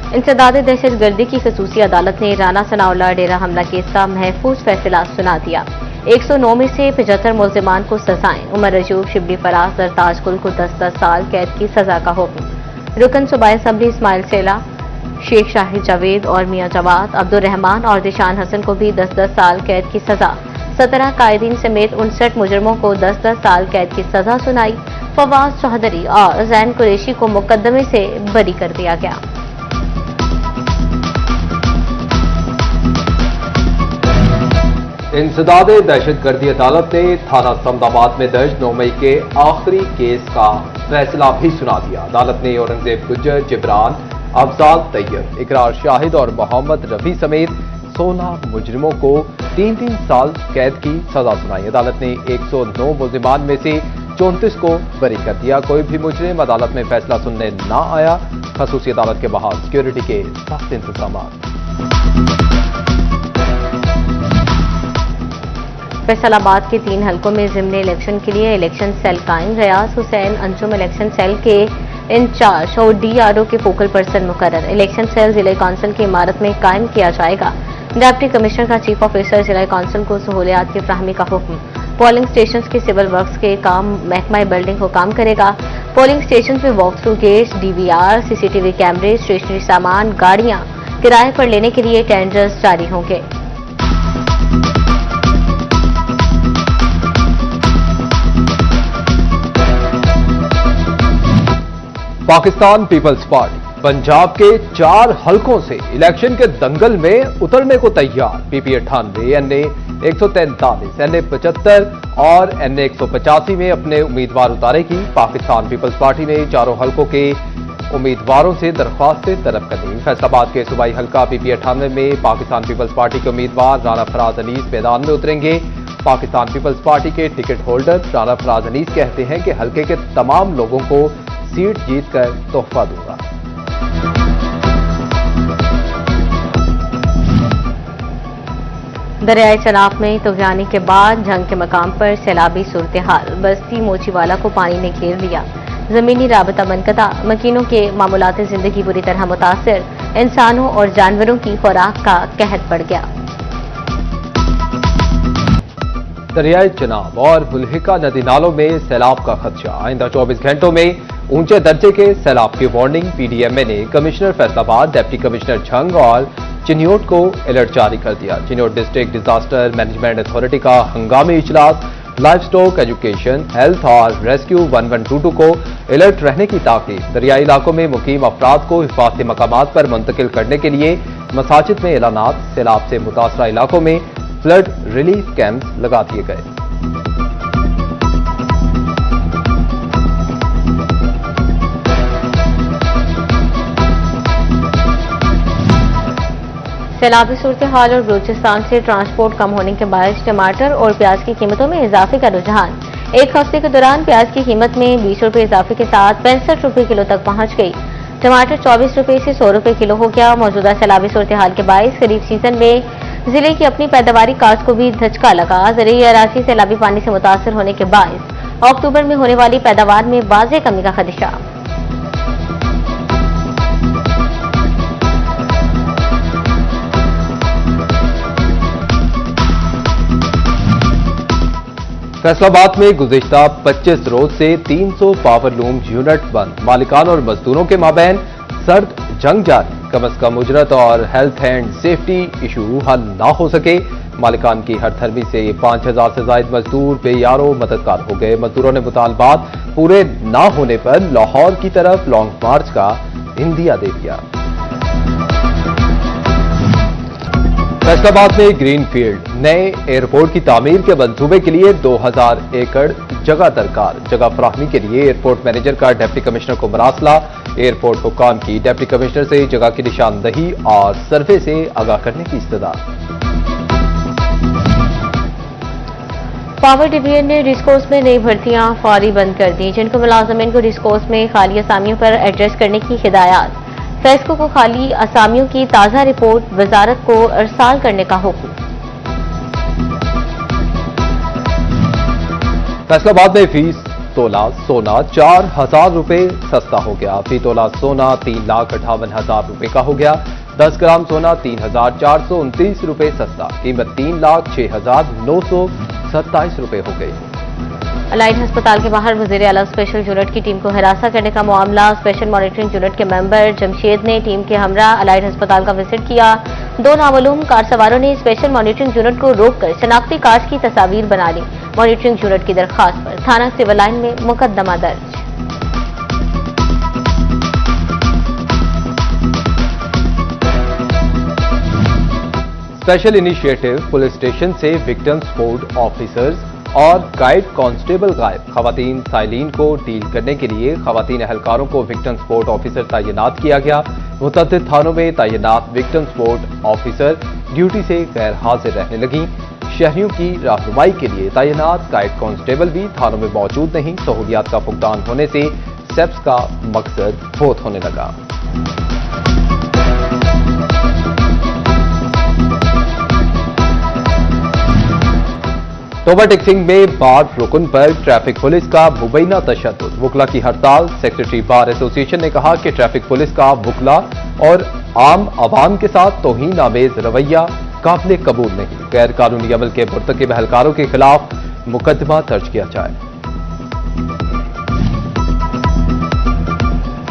इंसदाद दहशतगर्दी की खसूसी अदालत ने राना सनाउल्लाह डेरा हमला केस का महफूज फैसला सुना दिया। 109 में से 75 मुल्जिमान को सजाएं। उमर रजूब, शिबली फराज, सरताज कुल को 10-10 साल कैद की सजा का हुक्म। रुकन सूबाई असम्बली इस्माइल सेला, शेख शाहिद जावेद और मियां जवाद, अब्दुल रहमान और दिशान हसन को भी 10-10 साल कैद की सजा। 17 कायदीन समेत 59 मुजरमों को 10-10 साल कैद की सजा सुनाई। फवाद चौधरी और जैन कुरैशी को मुकदमे से बरी कर दिया गया। इंसदाद दहशतगर्दी अदालत ने थाना समदाबाद में दर्ज 9 मई के आखिरी केस का फैसला भी सुना दिया। अदालत ने औरंगजेब गुज्जर, जिब्रान, अफजाल तैयब, इकरार शाहिद और मोहम्मद रफी समेत 16 मुजरिमों को 3-3 साल कैद की सजा सुनाई। अदालत ने 109 मुल्जिमान में से 34 को बरी कर दिया। कोई भी मुजरिम अदालत में फैसला सुनने न आया। खसूसी अदालत के बाहर सिक्योरिटी के सख्त इंतजाम। फैसलाबाद के 3 हलकों में ज़िम्नी इलेक्शन के लिए इलेक्शन सेल कायम। रियाज हुसैन अंजुम इलेक्शन सेल के इंचार्ज और DRO के फोकल पर्सन मुकर्रर। इलेक्शन सेल जिला काउंसिल की इमारत में कायम किया जाएगा। डिप्टी कमिश्नर का चीफ ऑफिसर जिला काउंसिल को सहूलियात की फ्राहमी का हुक्म। पोलिंग स्टेशन के सिविल वर्क्स के काम महकमा बिल्डिंग को काम करेगा। पोलिंग स्टेशन पे walk through gates, DVR, CCTV कैमरे, स्टेशनरी सामान, गाड़ियां किराए पर लेने के लिए टेंडर्स जारी होंगे। पाकिस्तान पीपल्स पार्टी पंजाब के 4 हलकों से इलेक्शन के दंगल में उतरने को तैयार। PP 98, NA 143, NA 75 और NA 185 में अपने उम्मीदवार उतारेगी। पाकिस्तान पीपल्स पार्टी ने 4 हलकों के उम्मीदवारों से दरख्वास्तें तलब कर दी। फैसलाबाद के सूबाई हलका PP 98 में पाकिस्तान पीपल्स पार्टी के उम्मीदवार राना फराज अनीस मैदान में उतरेंगे। पाकिस्तान पीपल्स पार्टी के टिकट होल्डर राना फराज अनीस कहते हैं कि हलके के तमाम लोगों को सीट जीतकर तोहफा दूंगा। दरियाई चनाब में तुगयानी के बाद जंग के मकाम पर सैलाबी सूरत-ए-हाल। बस्ती मोचीवाला को पानी ने घेर लिया। जमीनी राबता मनकता। मकीनों के मामूलात जिंदगी बुरी तरह मुतासिर। इंसानों और जानवरों की खुराक का कहर पड़ गया। दरियाई चनाब और बुल्हिका नदी नालों में सैलाब का खदशा। आइंदा 24 घंटों में ऊंचे दर्जे के सैलाब की वार्निंग। PDMA ने commissioner Faisalabad, deputy commissioner Jhang और चिन्योट को अलर्ट जारी कर दिया। Chiniot district disaster management authority का हंगामी इजलास। लाइफ स्टॉक, एजुकेशन, हेल्थ और रेस्क्यू 1122 को अलर्ट रहने की ताकीद। दरियाई इलाकों में मुकीम अफराद को हिफाजती मकामात पर मुंतकिल करने के लिए मसाजिद में एलानात। सैलाब से मुतासरा इलाकों में फ्लड रिलीफ कैंप्स लगा दिए गए। सैलाबी सूरत हाल और बलूचिस्तान से ट्रांसपोर्ट कम होने के बायस टमाटर और प्याज की कीमतों में इजाफे का रुझान। एक हफ्ते के दौरान प्याज की कीमत में 20 रुपए इजाफे के साथ 65 रुपए किलो तक पहुंच गई। टमाटर 24 रुपए से 100 रुपए किलो हो गया। मौजूदा सैलाबी सूरत हाल के बायस खरीफ सीजन में जिले की अपनी पैदावारी काश्त को भी धचका लगा। ज़रिए अराजी सैलाबी पानी से मुतासर होने के बायस अक्टूबर में होने वाली पैदावार में वाज़ेह कमी का खदशा। फैसलाबाद में गुज़िश्ता 25 रोज से 300 पावर लूम यूनिट बंद। मालिकान और मजदूरों के माबैन सर्द जंग जारी। कम अज कम उजरत और हेल्थ एंड सेफ्टी इशू हल ना हो सके। मालिकान की हरथर्मी से 5000 से ज्यादा मजदूर बेयारो मददगार हो गए। मजदूरों ने मुतालबात पूरे ना होने पर लाहौर की तरफ लॉन्ग मार्च का इंदिया दे दिया। फैसलाबाद में ग्रीन फील्ड नए एयरपोर्ट की तामीर के मंसूबे के लिए 2000 एकड़ जगह दरकार। जगह फराहमी के लिए एयरपोर्ट मैनेजर का डिप्टी कमिश्नर को मरासला। एयरपोर्ट हुक्काम की डिप्टी कमिश्नर से जगह की निशानदही और सर्वे से आगाह करने की इस्तदा। पावर डिवीजन ने डिस्कोर्स में नई भर्तियां फौरी बंद कर दी। जिनको मुलाजमीन को डिस्कोर्स में खाली असामियों पर एड्रेस करने की हिदायत। फेस्को को खाली असामियों की ताज़ा रिपोर्ट वजारत को अरसाल करने का हुक्म। फैसलाबाद में फीस तोला सोना 4,000 रुपए सस्ता हो गया। फी तोला सोना 3,58,000 रुपए का हो गया। 10 ग्राम सोना 3,429 रुपए सस्ता, कीमत 3,06,927 रुपए हो गई। अलाइड अस्पताल के बाहर वजीर आला स्पेशल यूनिट की टीम को हिरासत करने का मामला। स्पेशल मॉनिटरिंग यूनिट के मेंबर जमशेद ने टीम के हमरा अलाइड अस्पताल का विजिट किया। 2 नामालूम कार सवारों ने स्पेशल मॉनिटरिंग यूनिट को रोककर शनाख्ती कार्ड की तस्वीर बना ली। मॉनिटरिंग यूनिट की दरखास्त पर थाना सिविल लाइन में मुकदमा दर्ज। स्पेशल इनिशिएटिव पुलिस स्टेशन से विक्टिम सपोर्ट ऑफिसर्स और गाइड कांस्टेबल गायब। खवातीन साइलिन को डील करने के लिए खवातीन अहलकारों को विक्टिम सपोर्ट ऑफिसर तैनात किया गया। मुतअद्दिद थानों में तैनात विक्टिम सपोर्ट ऑफिसर ड्यूटी से गैर हाजिर रहने लगी। शहरियों की रहनुमाई के लिए तैनात गाइड कांस्टेबल भी थानों में मौजूद नहीं। सहूलियात का फुकदान होने से सेप्स का मकसद फोत होने लगा। तोबा टेक्सिंग में बार रुकन पर ट्रैफिक पुलिस का मुबैना तशद्दुद। वुकला की हड़ताल। सेक्रेटरी बार एसोसिएशन ने कहा कि ट्रैफिक पुलिस का वुकला और आम आवाम के साथ तौहीन आमेज रवैया काबिल कबूल नहीं। गैर कानूनी अमल के मुर्तकिब अहलकारों के खिलाफ मुकदमा दर्ज किया जाए।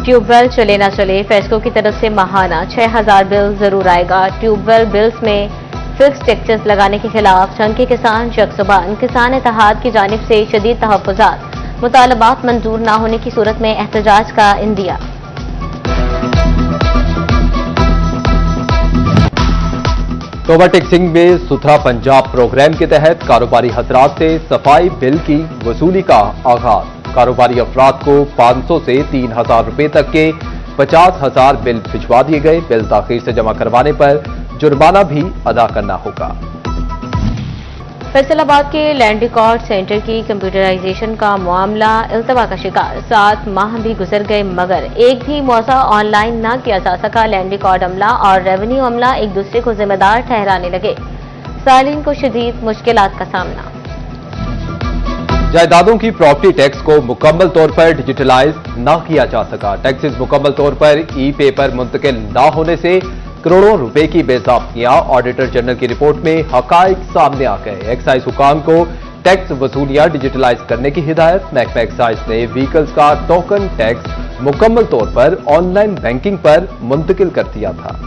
ट्यूबवेल चले न चले, फेस्को की तरफ से माहाना 6,000 बिल जरूर आएगा। ट्यूबवेल बिल्स में फिक्स टैक्सेस लगाने के खिलाफ संघ के किसान जगजुबान। किसान इत्तेहाद की जानिब से शदीद तहफ्फुज़ात। मुतालबात मंजूर न होने की सूरत में एहतजाज का इंदिया। तोबा टेक्सिंग में सुथरा पंजाब प्रोग्राम के तहत कारोबारी हजरात से सफाई बिल की वसूली का आगाज। कारोबारी अफराद को 500 से 3,000 रुपए तक के 50,000 बिल भिजवा दिए गए। बिल ताखीर से जमा करवाने पर जुर्माना भी अदा करना होगा। फैसलाबाद के लैंड रिकॉर्ड सेंटर की कंप्यूटराइजेशन का मामला इल्तवा का शिकार। 7 माह भी गुजर गए मगर एक भी मौजा ऑनलाइन न किया जा सका। लैंड रिकॉर्ड अमला और रेवेन्यू अमला एक दूसरे को जिम्मेदार ठहराने लगे। सालीन को शदीद मुश्किलात का सामना। जायदादों की प्रॉपर्टी टैक्स को मुकम्मल तौर पर डिजिटलाइज न किया जा सका। टैक्सेस मुकम्मल तौर पर ई पेपर मुंतकिल न होने से करोड़ों रुपए की बेज़ाब्तियां। ऑडिटर जनरल की रिपोर्ट में हकाइक सामने आ गए। एक्साइज हुकाम को टैक्स वसूलियां डिजिटलाइज करने की हिदायत। महकमा एक्साइज ने व्हीकल्स का टोकन टैक्स मुकम्मल तौर पर ऑनलाइन बैंकिंग पर मुंतकिल कर दिया था।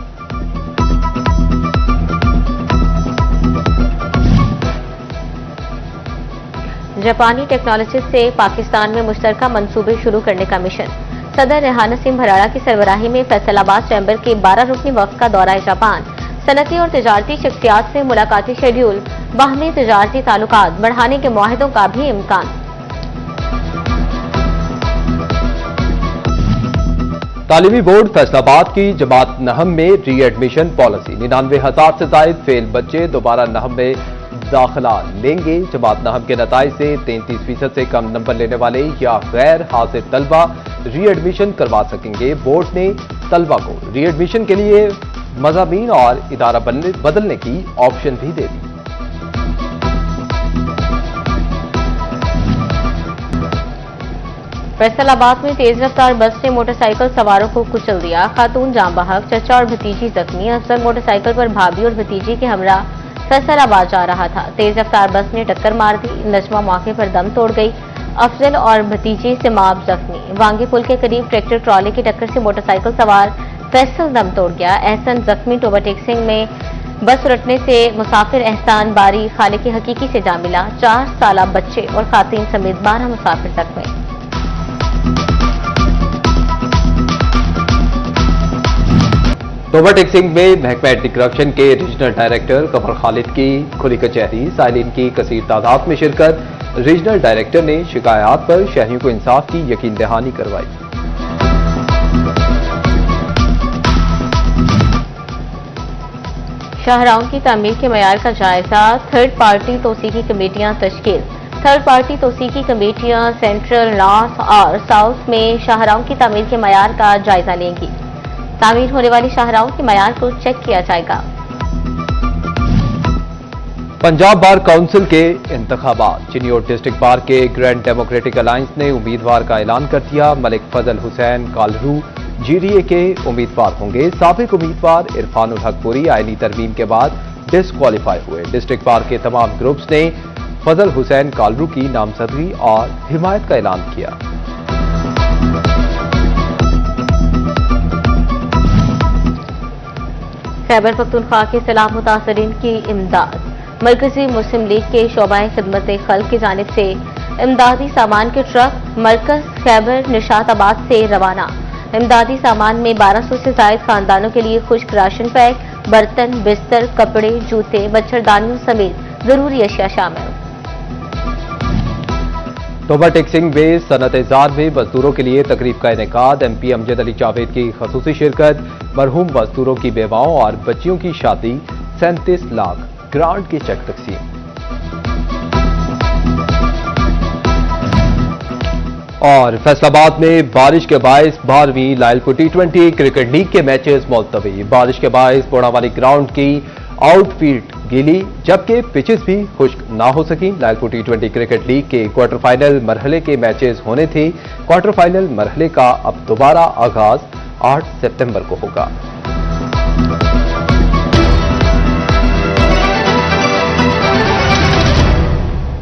जापानी टेक्नोलॉजिस्ट से पाकिस्तान में मुश्तरका मंसूबे शुरू करने का मिशन। सदर रेहाना सिंह भराड़ा की सरबराही में फैसलाबाद चैम्बर के 12 रुकनी वफ्द का दौरा जापान। सनती और तजारती शख्सियात से मुलाकाती शेड्यूल। बाहमी तजारती ताल्लुकात बढ़ाने के मुआहदों का भी इम्कान। तालीमी बोर्ड फैसलाबाद की जमात नहम में री एडमिशन पॉलिसी। 99,000 से जायद फेल बच्चे दोबारा नहम में दाखिला लेंगे। जमात नहम के नताइज से 33% से कम नंबर लेने वाले या गैर हाजिर तलबा री एडमिशन करवा सकेंगे। बोर्ड ने तलबा को री एडमिशन के लिए मज़ामीन और इदारा बदलने की ऑप्शन भी दे दी। फैसलाबाद में तेज रफ्तार बस ने मोटरसाइकिल सवारों को कुचल दिया। खातून जाम बहक, चचा और भतीजी जख्मी। अफसर मोटरसाइकिल पर भाभी और भतीजी के हमरा फैसलाबाद जा रहा था। तेज रफ्तार बस ने टक्कर मार दी। नजमा मौके पर दम तोड़ गई। अफजल और भतीजी सिमाब जख्मी। वांगी पुल के करीब ट्रैक्टर ट्रॉले की टक्कर से मोटरसाइकिल सवार फैसल दम तोड़ गया। एहसन जख्मी। टोबा टेक्सिंग में बस उलटने से मुसाफिर एहसान बारी खालिक हकीकी से जा मिला। 4 साला बच्चे और खातीन समेत 12 मुसाफिर जख्मी। तोबा टेक्सिंग में महकमा एंटी करप्शन के रीजनल डायरेक्टर कमर खालिद की खुली कचहरी। साइलिन की कसीर तादाद में शिरकत। रीजनल डायरेक्टर ने शिकायत पर शहरियों को इंसाफ की यकीन दहानी करवाई। शाहराहों की तामीर के मयार का जायजा। थर्ड पार्टी तौसीकी कमेटियां तश्कील। थर्ड पार्टी तौसीकी कमेटियां सेंट्रल, नॉर्थ और साउथ में शाहराहों की तामीर के मयार का जायजा लेंगी। तामीर होने वाली शाहराहों के मयार को चेक किया जाएगा। पंजाब बार काउंसिल के इंतखाबात। चिन्योट डिस्ट्रिक्ट बार के ग्रैंड डेमोक्रेटिक अलायंस ने उम्मीदवार का ऐलान कर दिया। मलिक फजल हुसैन कालरू जीडीए के उम्मीदवार होंगे। साबिक उम्मीदवार इरफानुल हक पुरी आईनी तरमीम के बाद डिस्क्वालीफाई हुए। डिस्ट्रिक्ट बार के तमाम ग्रुप्स ने फजल हुसैन कालरू की नामजदगी और हिमायत का ऐलान किया। खैबर पख्तूनख्वा के सैलाब मुतासरीन की इमदाद। मरकजी मुस्लिम लीग के शोबाए खिदमत खल्क की जानिब से इमदादी सामान के ट्रक मरकज खैबर निशाताबाद से रवाना। इमदादी सामान में 1200 से जायद खानदानों के लिए खुश्क राशन पैक, बर्तन, बिस्तर, कपड़े, जूते, मच्छरदानियों समेत जरूरी अशिया शामिल। तोबा टेक्सिंग बेस सनत-ए-जार में मजदूरों के लिए तकरीब का इनेकाद। एमपी अमजद अली जावेद की खसूसी शिरकत। मरहूम मजदूरों की बेवाओं और बच्चियों की शादी। 37 लाख ग्रांट के चेक तकसीम। और फैसलाबाद में बारिश के बायस 12वीं लायलपुर T20 क्रिकेट लीग के मैचेस मुलतवी। बारिश के बायस पोड़ावाली ग्राउंड की आउटफील्ड गीली, जबकि पिचेस भी खुश्क ना हो सकी। लायलपुर T20 क्रिकेट लीग के क्वार्टर फाइनल मरहले के मैचेस होने थे। क्वार्टर फाइनल मरहले का अब दोबारा आगाज 8 सितंबर को होगा।